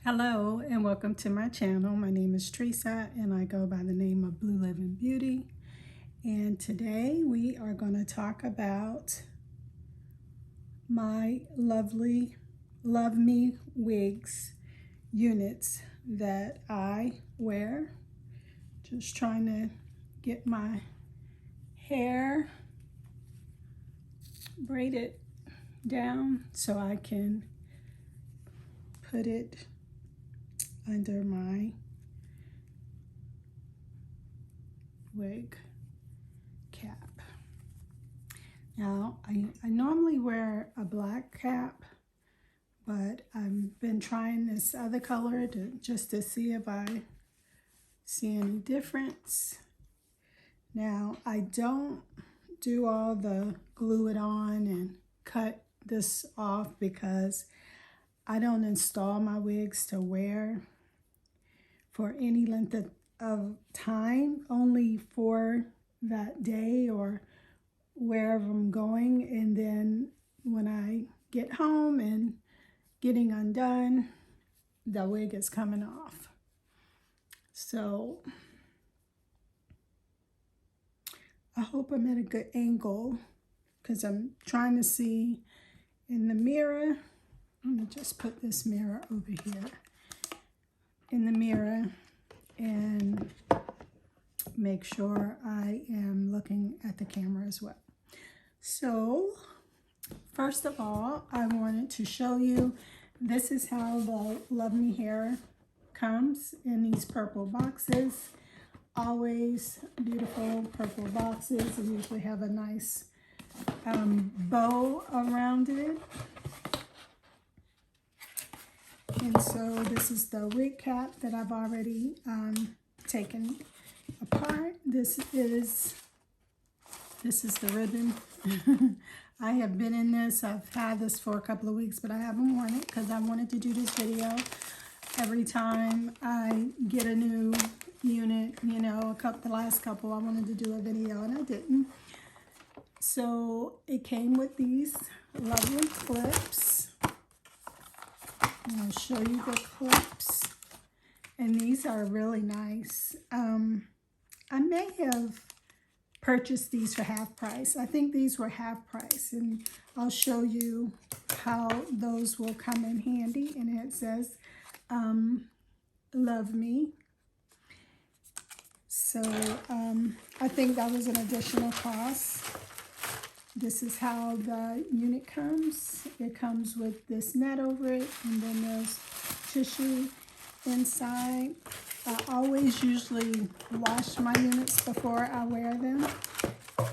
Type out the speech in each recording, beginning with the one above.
Hello and welcome to my channel. My name is Teresa and I go by the name of Blue Living Beauty. And today we are going to talk about my lovely LUVME wigs units that I wear. Just trying to get my hair braided down so I can put it under my wig cap. Now, I normally wear a black cap, but I've been trying this other color just to see if I see any difference. Now, I don't do all the glue it on and cut this off because I don't install my wigs to wear for any length of time, only for that day or wherever I'm going. And then when I get home and getting undone, the wig is coming off. So I hope I'm at a good angle because I'm trying to see in the mirror. Let me just put this mirror over here in the mirror and make sure I am looking at the camera as well. So first of all, I wanted to show you, this is how the LUVME Hair comes in these purple boxes. Always beautiful purple boxes. They usually have a nice bow around it. And so this is the wig cap that I've already taken apart. This is the ribbon. I have been in this. I've had this for a couple of weeks, but I haven't worn it because I wanted to do this video every time I get a new unit. You know, the last couple I wanted to do a video and I didn't. So it came with these lovely clips. I'll show you the clips, and these are really nice. I may have purchased these for half price. I think these were half price, and I'll show you how those will come in handy. And it says LUVME. So I think that was an additional cost. This is how the unit comes. It comes with this net over it, and then there's tissue inside. I always usually wash my units before I wear them,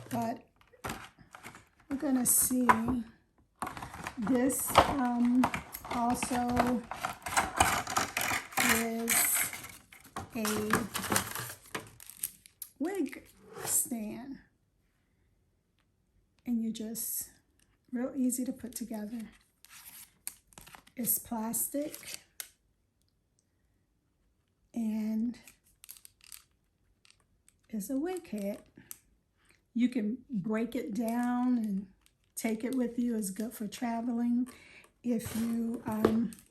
but we're gonna see. This also is a wig stand. And you just, real easy to put together. It's plastic and it's a wig head. You can break it down and take it with you. It's good for traveling if you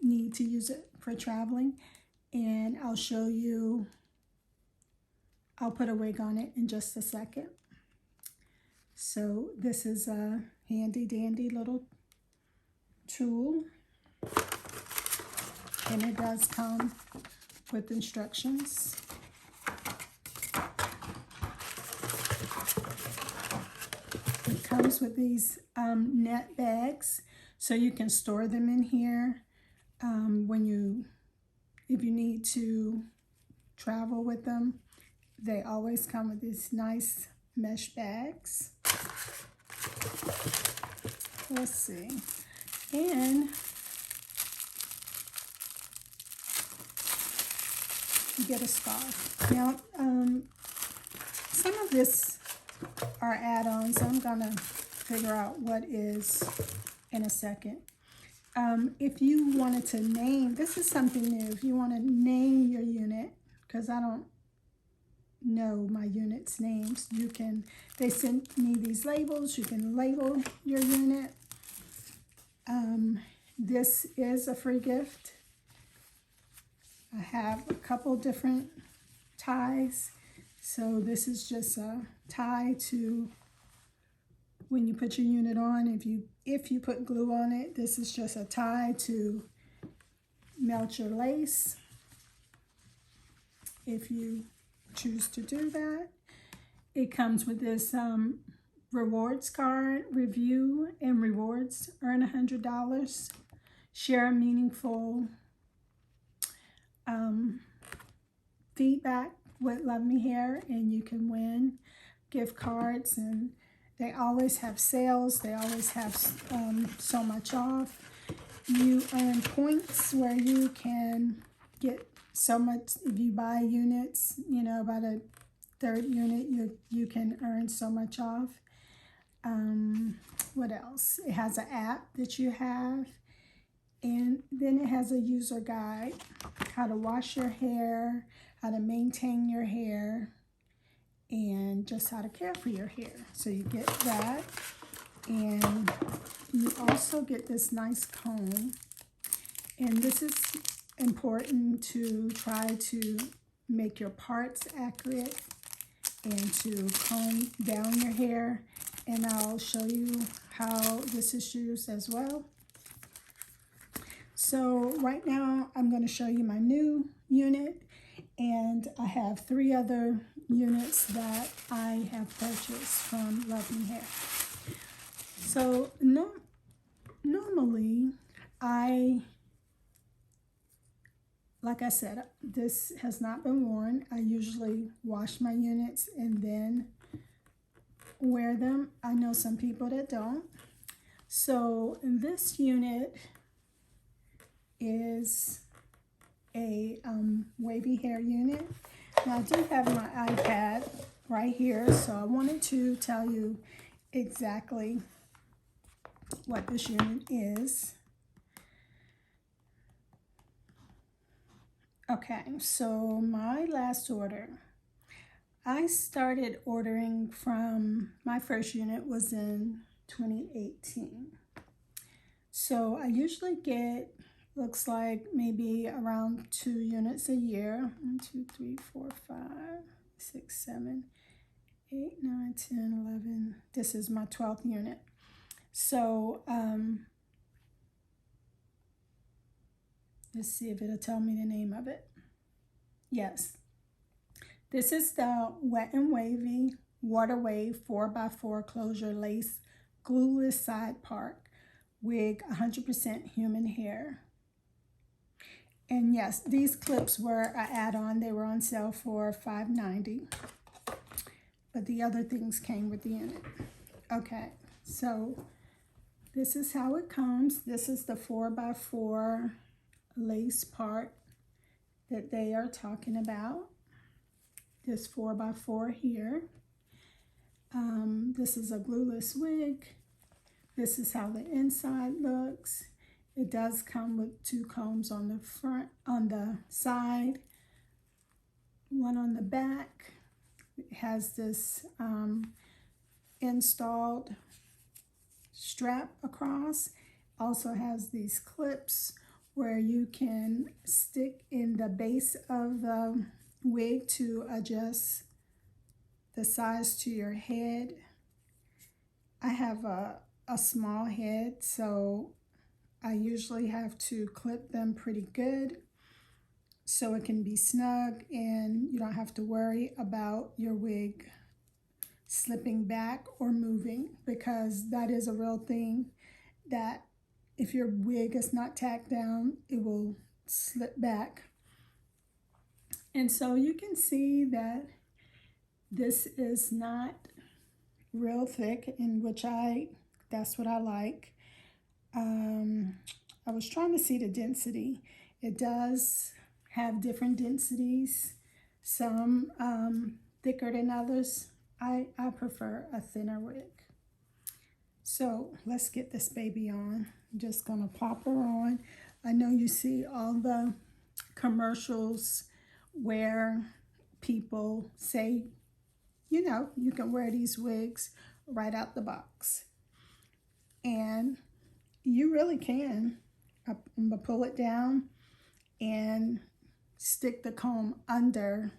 need to use it for traveling. And I'll show you, I'll put a wig on it in just a second. So this is a handy dandy little tool, and it does come with instructions. It comes with these net bags, so you can store them in here if you need to travel with them. They always come with these nice mesh bags. Let's see. And you get a scarf. Now, some of this are add-ons. I'm gonna figure out what is in a second. If you wanted to name, this is something new. If you want to name your unit, because I don't know my units' names, you can, they sent me these labels. You can label your unit. This is a free gift. I have a couple different ties. So this is just a tie to when you put your unit on. If you put glue on it, this is just a tie to melt your lace, if you choose to do that. It comes with this rewards card, review and rewards, earn $100, share a meaningful feedback with LUVME Hair, and you can win gift cards. And they always have sales. They always have so much off. You earn points where you can get so much. If you buy units, you know, by the third unit, you can earn so much off. What else? It has an app that you have, and then it has a user guide, how to wash your hair, how to maintain your hair, and just how to care for your hair. So you get that, and you also get this nice comb. And this is important to try to make your parts accurate and to comb down your hair. And I'll show you how this is used as well. So right now I'm going to show you my new unit, and I have 3 other units that I have purchased from LUVME Hair. So normally like I said, this has not been worn. I usually wash my units and then wear them. I know some people that don't. So this unit is a wavy hair unit. Now I do have my iPad right here, so I wanted to tell you exactly what this unit is. Okay, so my last order, I started ordering from, my first unit was in 2018. So I usually get, looks like maybe around 2 units a year. 1, 2, 3, 4, 5, 6, 7, 8, 9, 10, 11. This is my 12th unit. So let's see if it'll tell me the name of it. Yes. This is the Wet and Wavy Water Wave 4x4 Closure Lace Glueless Side Part Wig, 100% human hair. And yes, these clips were an add-on. They were on sale for $5.90. But the other things came with the unit. Okay, so this is how it comes. This is the 4x4 lace part that they are talking about. This 4x4 here. This is a glueless wig. This is how the inside looks. It does come with 2 combs on the front, on the side, 1 on the back. It has this installed strap across. Also has these clips where you can stick in the base of the wig to adjust the size to your head. I have a small head, so I usually have to clip them pretty good so it can be snug and you don't have to worry about your wig slipping back or moving, because that is a real thing, that if your wig is not tacked down, it will slip back. And so you can see that this is not real thick, in which that's what I like. I was trying to see the density. It does have different densities, some thicker than others. I prefer a thinner wig. So let's get this baby on. I'm just gonna pop her on. I know you see all the commercials where people say, you know, you can wear these wigs right out the box. And you really can. I'm gonna pull it down and stick the comb under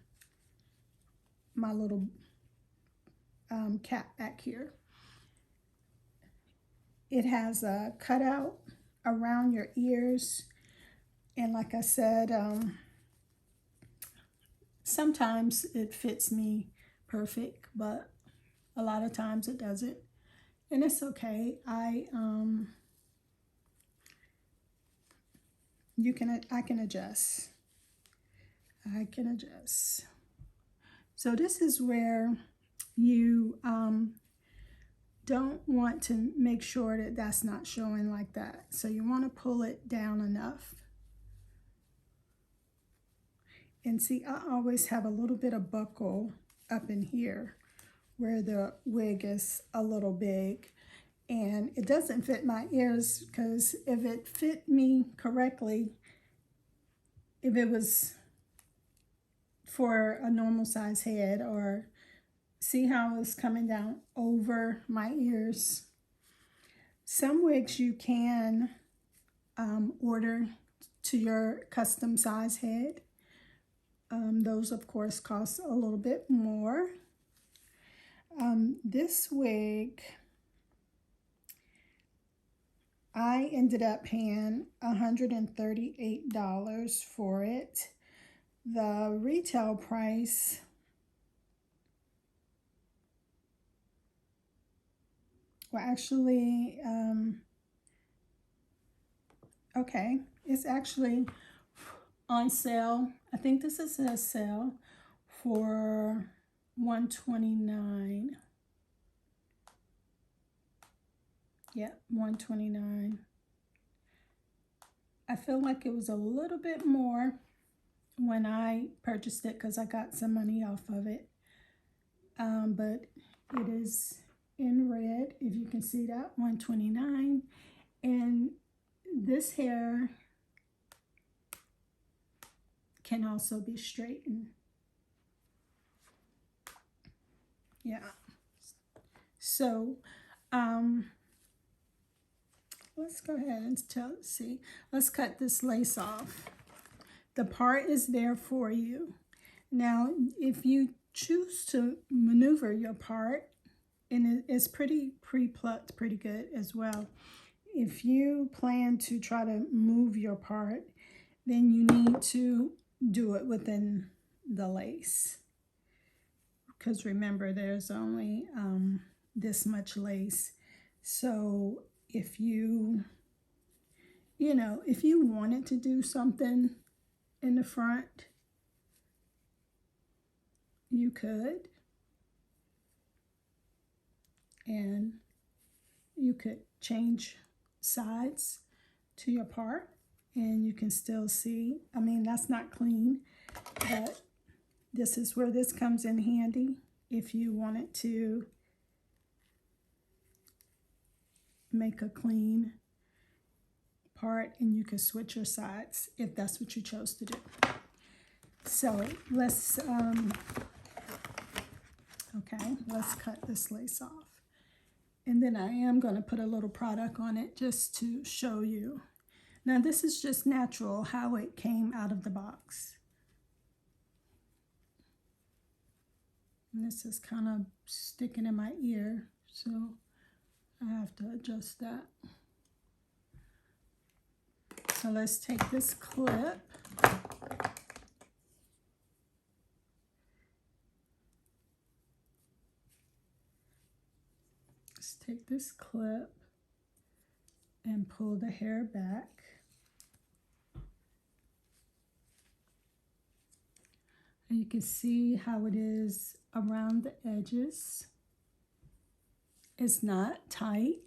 my little cap back here. It has a cutout around your ears, and like I said, sometimes it fits me perfect, but a lot of times it doesn't, and it's okay. I can adjust. I can adjust. So this is where you don't want to make sure that that's not showing like that. So you want to pull it down enough. And see, I always have a little bit of buckle up in here where the wig is a little big. And it doesn't fit my ears, because if it fit me correctly, if it was for a normal size head, or see how it's coming down over my ears. Some wigs you can order to your custom size head. Those of course cost a little bit more. This wig, I ended up paying $138 for it. The retail price actually, okay, it's actually on sale. I think this is a sale for $129. Yeah, $129. I feel like it was a little bit more when I purchased it, because I got some money off of it. But it is in red, if you can see that, $129. And this hair can also be straightened. Yeah. So let's go ahead and see. Let's cut this lace off. The part is there for you. Now, if you choose to maneuver your part, and it's pretty pre-plucked pretty good as well. If you plan to try to move your part, then you need to do it within the lace. Because remember, there's only this much lace. So if you wanted to do something in the front, you could. And you could change sides to your part, and you can still see, I mean, that's not clean, but this is where this comes in handy if you wanted to make a clean part, and you can switch your sides if that's what you chose to do. So let's cut this lace off. And then I am going to put a little product on it just to show you. Now this is just natural how it came out of the box. And this is kind of sticking in my ear, so I have to adjust that. So let's take this clip. Take this clip and pull the hair back. And you can see how it is around the edges. It's not tight.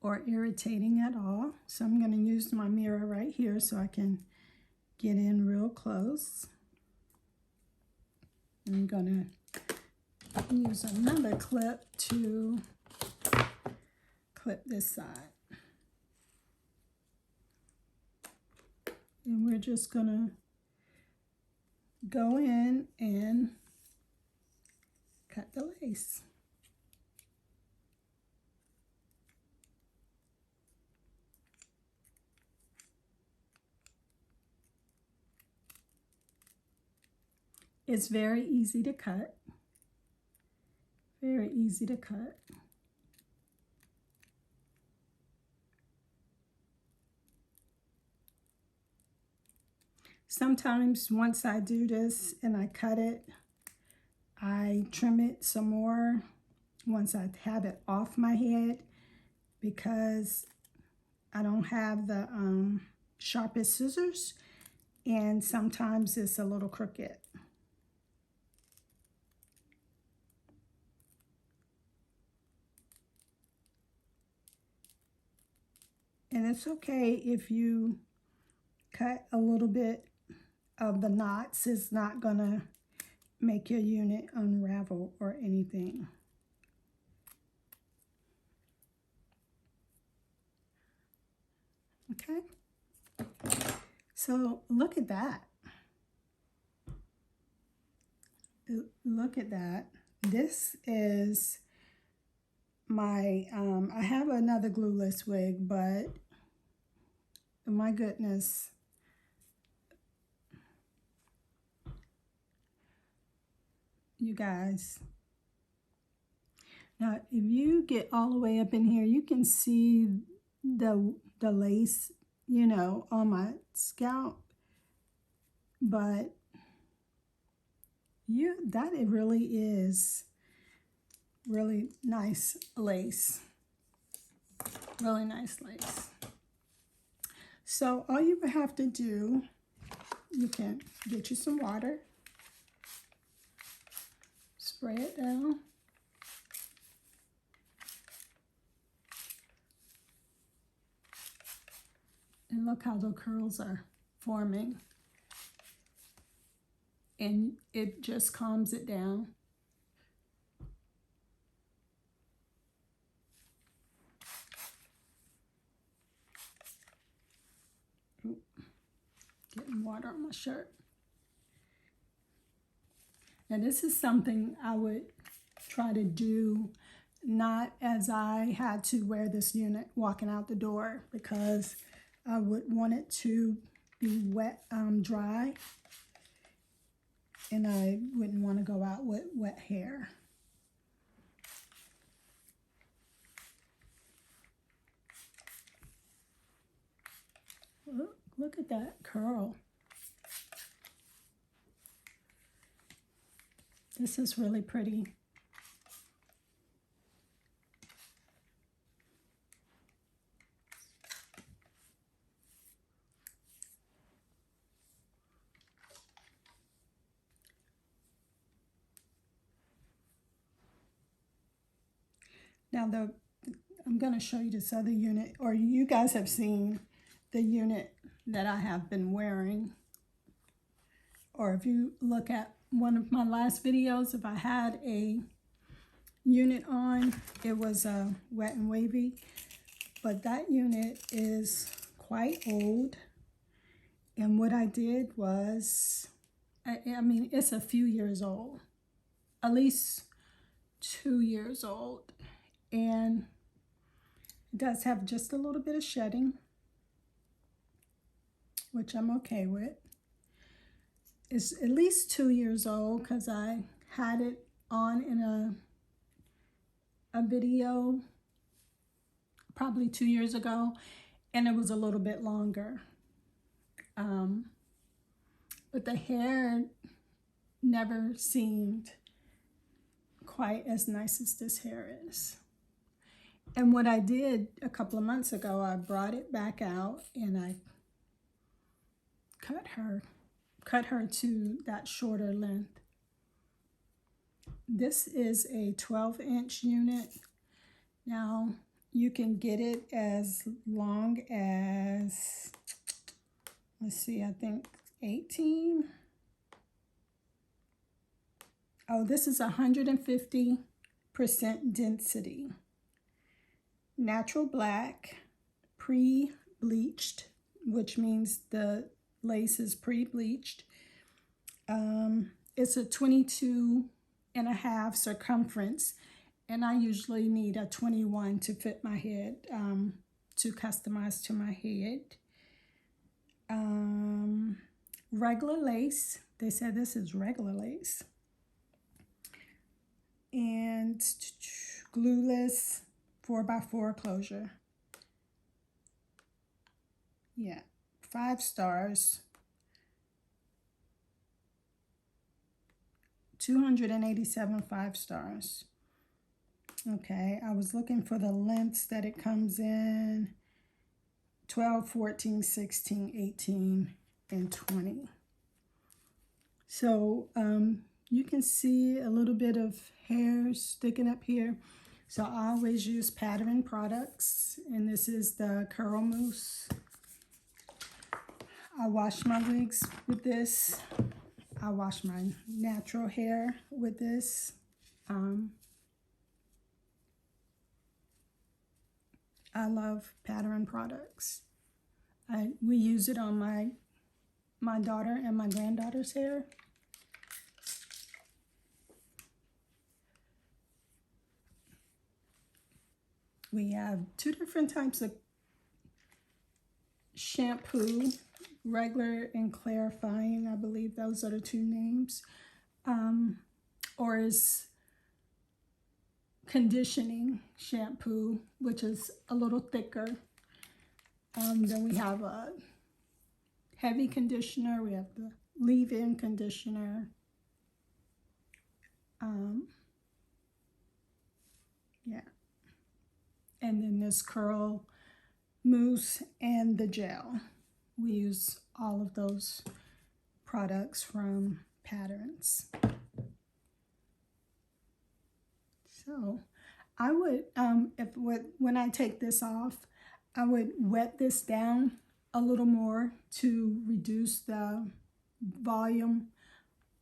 Or irritating at all. So I'm going to use my mirror right here so I can get in real close. I'm going to use another clip to clip this side. And we're just going to go in and cut the lace. It's very easy to cut. Very easy to cut. Sometimes once I do this and I cut it, I trim it some more once I have it off my head, because I don't have the sharpest scissors, and sometimes it's a little crooked. And it's okay if you cut a little bit of the knots. It's not gonna make your unit unravel or anything. Okay, so look at that. Look at that. This is my, I have another glueless wig, but my goodness. You guys. Now, if you get all the way up in here, you can see the lace, you know, on my scalp. But that it really is really nice lace. Really nice lace. So all you would have to do, you can get you some water, spray it down. And look how the curls are forming. And it just calms it down. Ooh, getting water on my shirt. Now this is something I would try to do, not as I had to wear this unit walking out the door, because I would want it to be wet, dry, and I wouldn't want to go out with wet hair. Look at that curl. This is really pretty. Now I'm going to show you this other unit, or you guys have seen the unit that I have been wearing. Or if you look at one of my last videos, if I had a unit on, it was wet and wavy. But that unit is quite old. And what I did was, I mean, it's a few years old, at least 2 years old. And it does have just a little bit of shedding, which I'm okay with. It's at least 2 years old because I had it on in a video probably 2 years ago, and it was a little bit longer. But the hair never seemed quite as nice as this hair is. And what I did a couple of months ago, I brought it back out and I cut her to that shorter length. This is a 12-inch unit. Now you can get it as long as, let's see, I think 18. Oh, this is 150% density. Natural black, pre-bleached, which means the lace is pre-bleached. It's a 22.5 circumference, and I usually need a 21 to fit my head, to customize to my head. Regular lace. they said this is regular lace. And glueless 4x4 closure. Yeah, 5 stars. 287 5 stars. Okay, I was looking for the lengths that it comes in. 12, 14, 16, 18, and 20. So you can see a little bit of hair sticking up here. So I always use Pattern products, and this is the Curl Mousse. I wash my wigs with this. I wash my natural hair with this. I love Pattern products. We use it on my daughter and my granddaughter's hair. We have 2 different types of shampoo, regular and clarifying. I believe those are the 2 names. Or is conditioning shampoo, which is a little thicker. Then we have a heavy conditioner. We have the leave-in conditioner. Yeah. And then this curl mousse and the gel. We use all of those products from Patterns. So I would, when I take this off, I would wet this down a little more to reduce the volume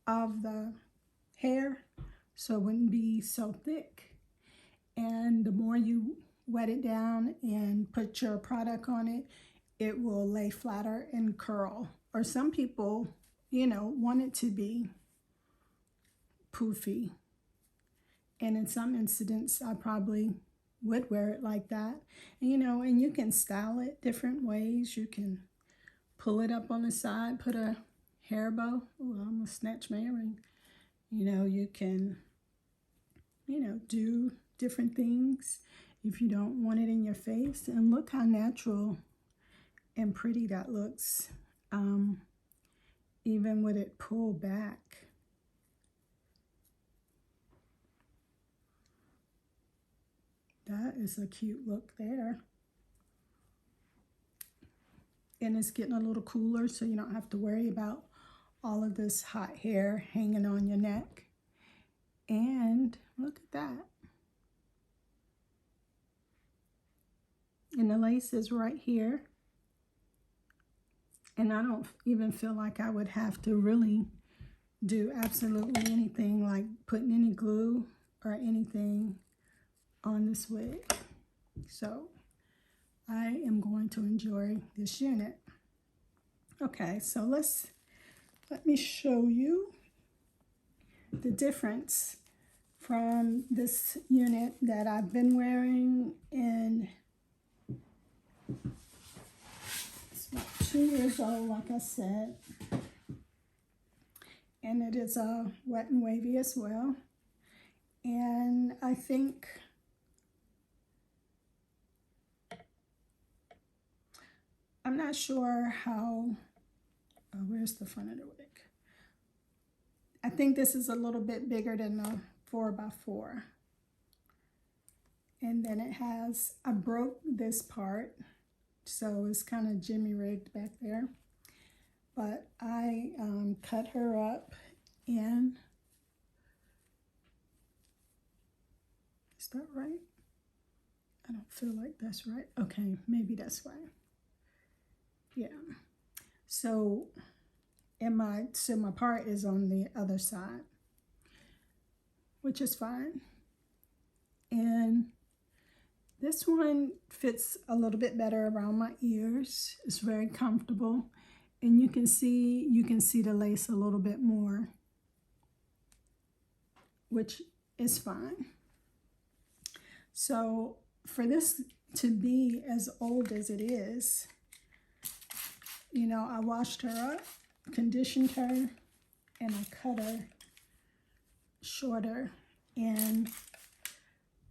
of the hair so it wouldn't be so thick. And the more you wet it down and put your product on it, it will lay flatter and curl. Or some people, you know, want it to be poofy. And in some incidents, I probably would wear it like that. And, you know, and you can style it different ways. You can pull it up on the side, put a hair bow. Ooh, I almost snatched my earring. You know, you can, you know, do different things if you don't want it in your face. And look how natural and pretty that looks, even with it pulled back. That is a cute look there. And it's getting a little cooler, so you don't have to worry about all of this hot hair hanging on your neck. And look at that. And the lace is right here. And I don't even feel like I would have to really do absolutely anything like putting any glue or anything on this wig. So I am going to enjoy this unit. Okay, so let me show you the difference from this unit that I've been wearing, and it's about 2 years old, like I said, and it is wet and wavy as well. And I think I'm not sure how, where's the front of the wig? I think this is a little bit bigger than the 4x4. And then it has, I broke this part, so it's kind of jimmy rigged back there. But I cut her up in, is that right? I don't feel like that's right. Okay, maybe that's right. Yeah, so my part is on the other side, which is fine. And this one fits a little bit better around my ears. It's very comfortable, and you can see the lace a little bit more, which is fine. So for this to be as old as it is, you know, I washed her up, conditioned her, and I cut her shorter. And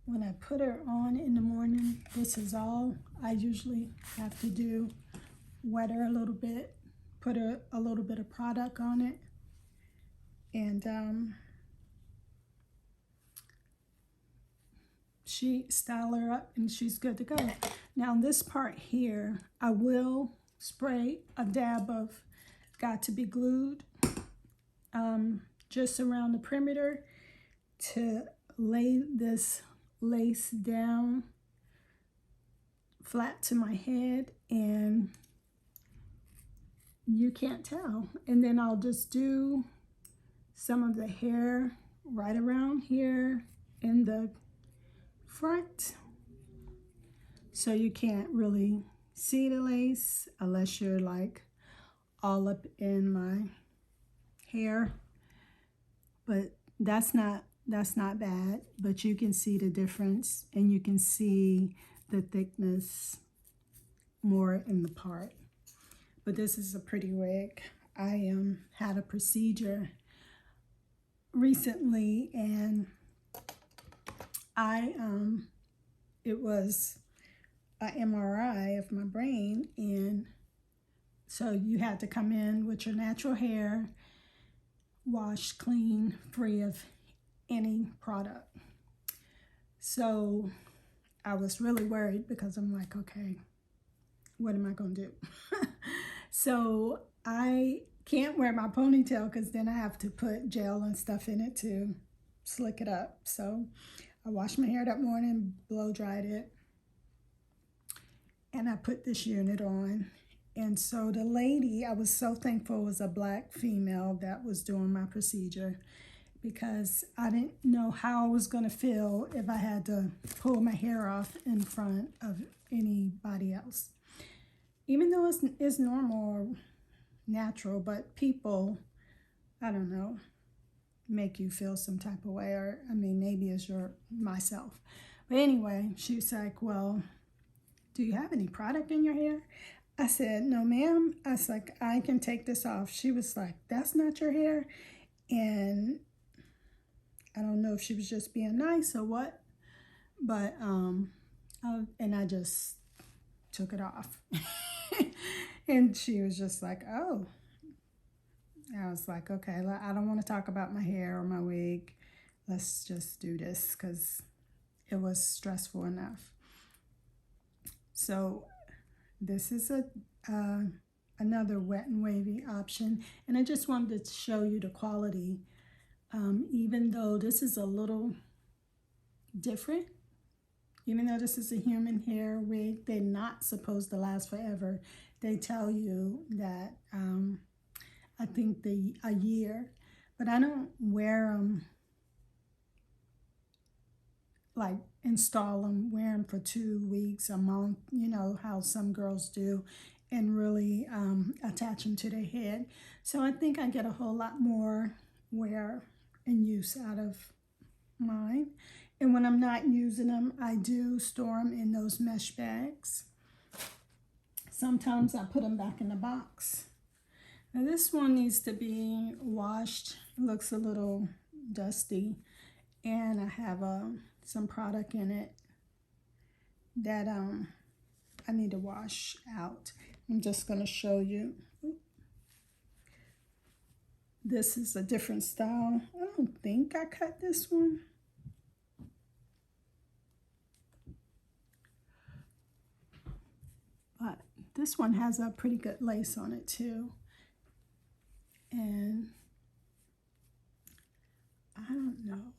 when I put her on in the morning, this is all I usually have to do. Wet her a little bit, put a little bit of product on it, and she style her up and she's good to go. Now this part here, I will spray a dab of Got to Be Glued just around the perimeter to lay this lace down flat to my head, and you can't tell. And then I'll just do some of the hair right around here in the front, so you can't really see the lace unless you're like all up in my hair. But that's not bad, but you can see the difference, and you can see the thickness more in the part. But this is a pretty wig. I had a procedure recently, and it was an MRI of my brain, and so you had to come in with your natural hair, washed clean, free of any product. So I was really worried because I'm like, okay, what am I gonna do? So I can't wear my ponytail because then I have to put gel and stuff in it to slick it up. So I washed my hair that morning, blow dried it, and I put this unit on. And so the lady, I was so thankful, was a black female that was doing my procedure, because I didn't know how I was going to feel if I had to pull my hair off in front of anybody else. Even though it's normal or natural, but people, I don't know, make you feel some type of way, or I mean, maybe it's myself. But anyway, she was like, well, do you have any product in your hair? I said, no, ma'am. I was like, I can take this off. She was like, that's not your hair. And I don't know if she was just being nice or what, but and I just took it off. And she was just like, oh. I was like, okay, I don't want to talk about my hair or my wig. Let's just do this, because it was stressful enough. So this is another wet and wavy option, and I just wanted to show you the quality. Even though this is a little different, even though this is a human hair wig, they're not supposed to last forever. They tell you that I think a year, but I don't wear them, like install them, wear them for 2 weeks, a month, you know how some girls do, and really attach them to their head. So I think I get a whole lot more wear and use out of mine. And when I'm not using them, I do store them in those mesh bags. Sometimes I put them back in the box. Now this one needs to be washed. It looks a little dusty, and I have some product in it that I need to wash out. I'm just going to show you. This is a different style. I don't think I cut this one. But this one has a pretty good lace on it too. And I don't know.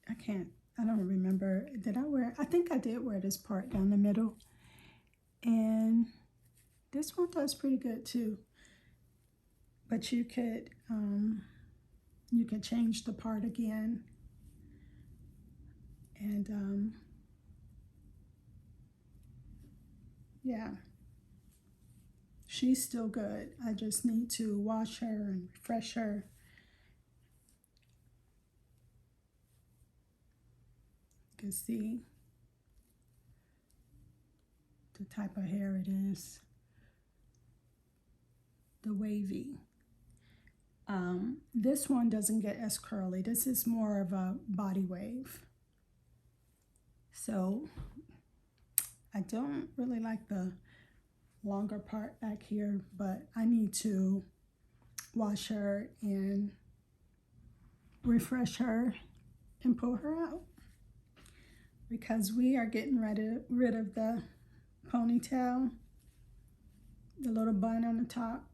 I don't remember. Did I wear? I think I did wear this part down the middle. And this one does pretty good too. But you could change the part again. And yeah, she's still good. I just need to wash her and refresh her. You can see the type of hair it is, the wavy. This one doesn't get as curly. This is more of a body wave. So I don't really like the longer part back here, but I need to wash her and refresh her and pull her out, because we are getting rid of the ponytail, the little bun on the top.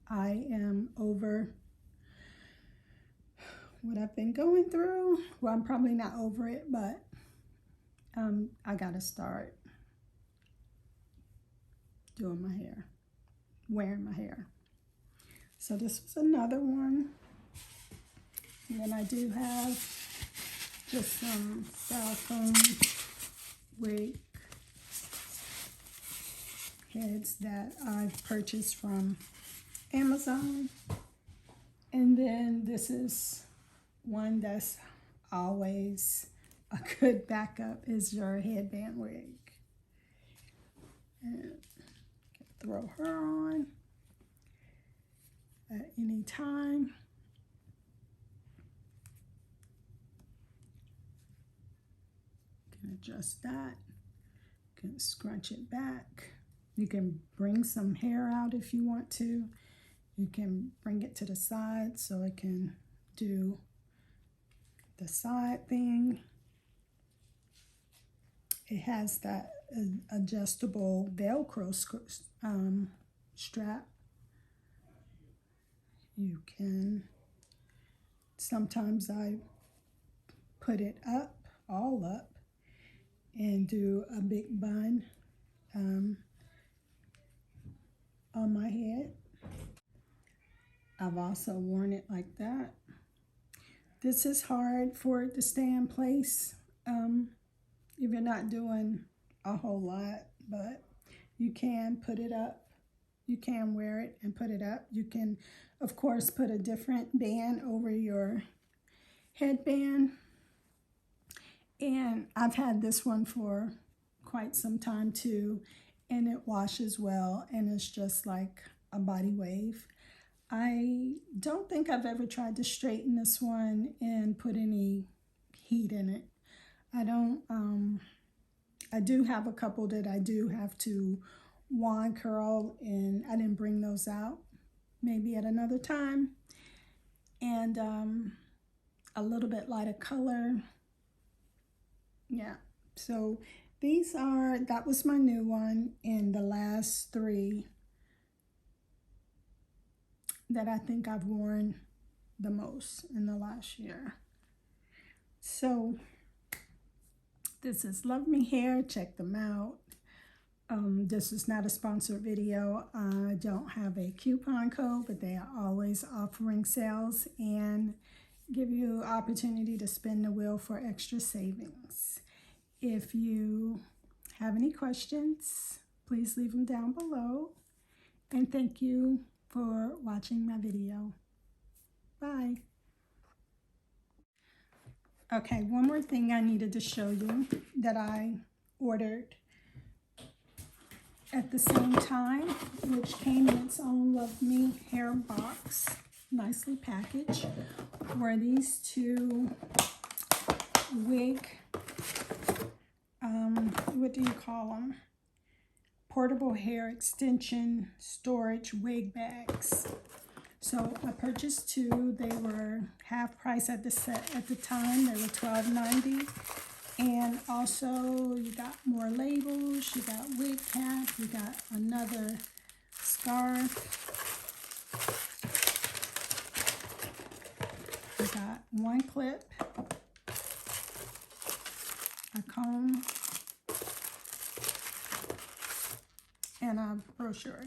I am over what I've been going through. Well, I'm probably not over it, but I gotta start doing my hair, wearing my hair. So this was another one. And then I do have just some styrofoam wig heads that I've purchased from Amazon. And then this is one that's always a good backup, is your headband wig. And throw her on at any time. Can adjust that. Can scrunch it back. You can bring some hair out if you want to. You can bring it to the side so it can do the side thing. It has that adjustable Velcro strap. You can, sometimes I put it up, all up, and do a big bun on my head. I've also worn it like that. This is hard for it to stay in place if you're not doing a whole lot, but you can put it up. You can wear it and put it up. You can, of course, put a different band over your headband. And I've had this one for quite some time too, and it washes well, and it's just like a body wave. I don't think I've ever tried to straighten this one and put any heat in it. I do have a couple that I do have to wand curl, and I didn't bring those out. Maybe at another time. And a little bit lighter color. Yeah, so that was my new one, and the last three that I think I've worn the most in the last year. So this is LUVME Hair. Check them out. This is not a sponsored video. I don't have a coupon code, but they are always offering sales and give you opportunity to spin the wheel for extra savings. If you have any questions, please leave them down below. And thank you for watching my video. Bye. Okay, one more thing I needed to show you that I ordered at the same time, which came in its own LUVME Hair box, nicely packaged, were these two wig, what do you call them? Portable hair extension storage wig bags. So I purchased two. They were half price at the set at the time. They were $12.90. And also you got more labels, you got wig cap, you got another scarf, you got one clip, a comb, and a brochure.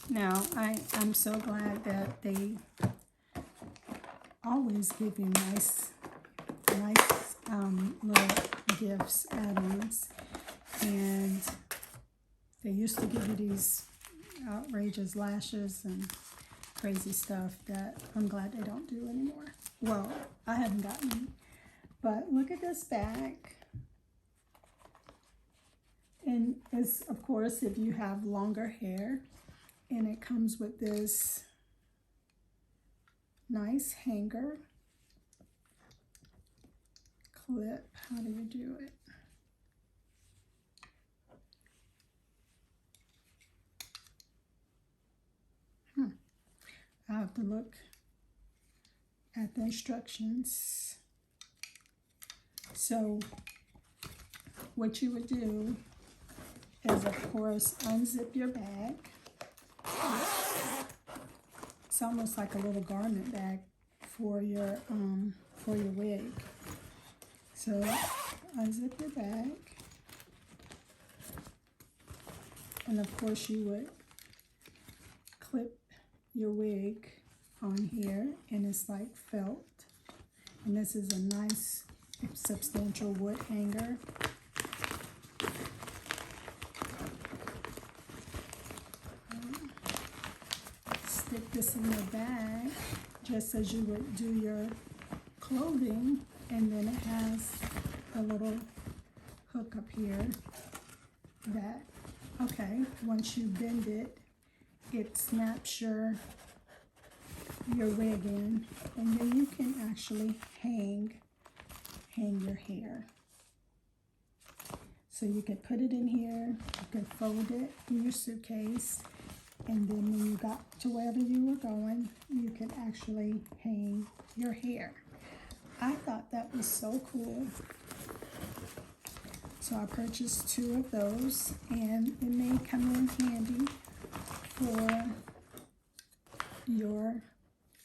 Now I'm so glad that they always give you nice little gifts, add-ons, and they used to give you these outrageous lashes and crazy stuff that I'm glad they don't do anymore. Well, I haven't gotten them, but look at this bag. And it's, of course, if you have longer hair, and it comes with this nice hanger clip. How do you do it? I have to look at the instructions. So what you would do is, of course, unzip your bag. It's almost like a little garment bag for your wig. So unzip your bag, and of course you would clip your wig on here, and it's like felt. And this is a nice substantial wood hanger. Stick this in your bag just as you would do your clothing, and then it has a little hook up here that, okay, once you bend it, it snaps your wig in, and then you can actually hang your hair. So you can put it in here, you can fold it in your suitcase, and then when you got to wherever you were going, you could actually hang your hair. I thought that was so cool. So I purchased 2 of those, and it may come in handy for your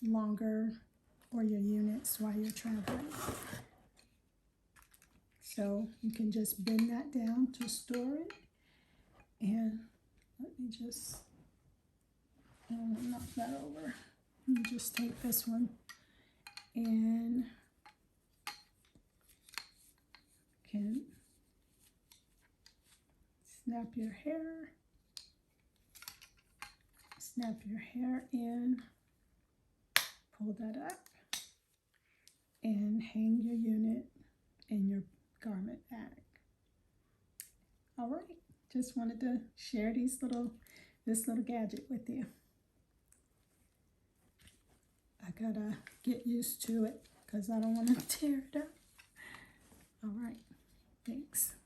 longer or your units while you're traveling. So you can just bend that down to store it. And let me just knock that over. And just take this one and can snap your hair in, pull that up, and hang your unit in your garment bag. All right, just wanted to share this little gadget with you. I gotta get used to it because I don't want to tear it up. All right, thanks.